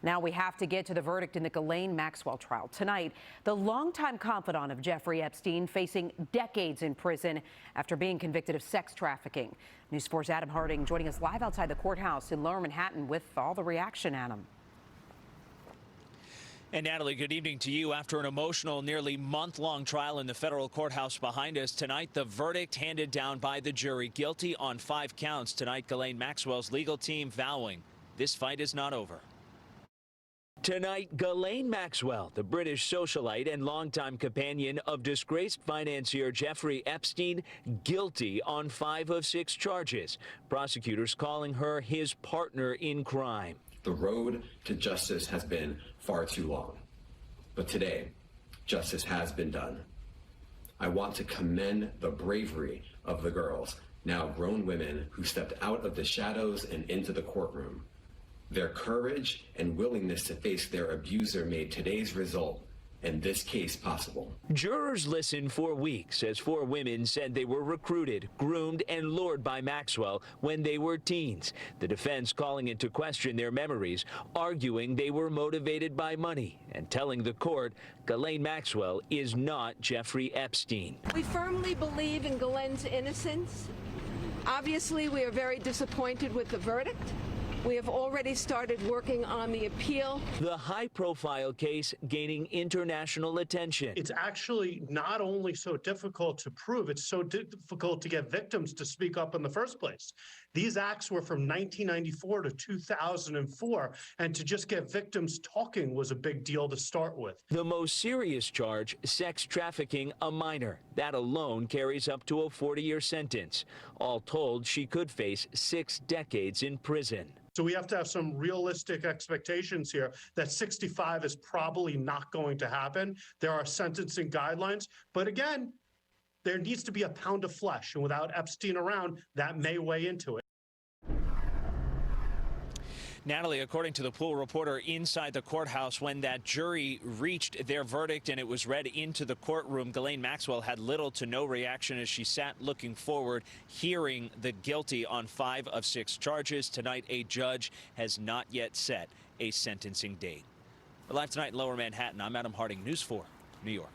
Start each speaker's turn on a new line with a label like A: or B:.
A: Now we have to get to the verdict in the Ghislaine Maxwell trial. Tonight, the longtime confidant of Jeffrey Epstein facing decades in prison after being convicted of sex trafficking. News 4's Adam Harding joining us live outside the courthouse in Lower Manhattan with all the reaction, Adam.
B: And Natalie, good evening to you. After an emotional, nearly month-long trial in the federal courthouse behind us tonight, the verdict handed down by the jury, guilty on 5 counts. Tonight, Ghislaine Maxwell's legal team vowing this fight is not over. Tonight, Ghislaine Maxwell, the British socialite and longtime companion of disgraced financier Jeffrey Epstein, guilty on 5 of 6 charges. Prosecutors calling her his partner in crime.
C: The road to justice has been far too long, but today, justice has been done. I want to commend the bravery of the girls, now grown women, who stepped out of the shadows and into the courtroom. Their courage and willingness to face their abuser made today's result and this case possible.
B: Jurors listened for weeks as 4 women said they were recruited, groomed, and lured by Maxwell when they were teens. The defense calling into question their memories, arguing they were motivated by money, and telling the court Ghislaine Maxwell is not Jeffrey Epstein.
D: We firmly believe in Ghislaine's innocence. Obviously, we are very disappointed with the verdict. We have already started working on the appeal.
B: The high-profile case gaining international attention.
E: It's actually not only so difficult to prove, it's so difficult to get victims to speak up in the first place. These acts were from 1994 to 2004, and to just get victims talking was a big deal to start with.
B: The most serious charge, sex trafficking a minor. That alone carries up to a 40-year sentence. All told, she could face 6 decades in prison.
E: So we have to have some realistic expectations here that 65 is probably not going to happen. There are sentencing guidelines, but again, there needs to be a pound of flesh, and without Epstein around, that may weigh into it.
B: Natalie, according to the pool reporter inside the courthouse, when that jury reached their verdict and it was read into the courtroom, Ghislaine Maxwell had little to no reaction as she sat looking forward, hearing the guilty on 5 of 6 charges. Tonight, a judge has not yet set a sentencing date. We're live tonight in Lower Manhattan. I'm Adam Harding, News 4, New York.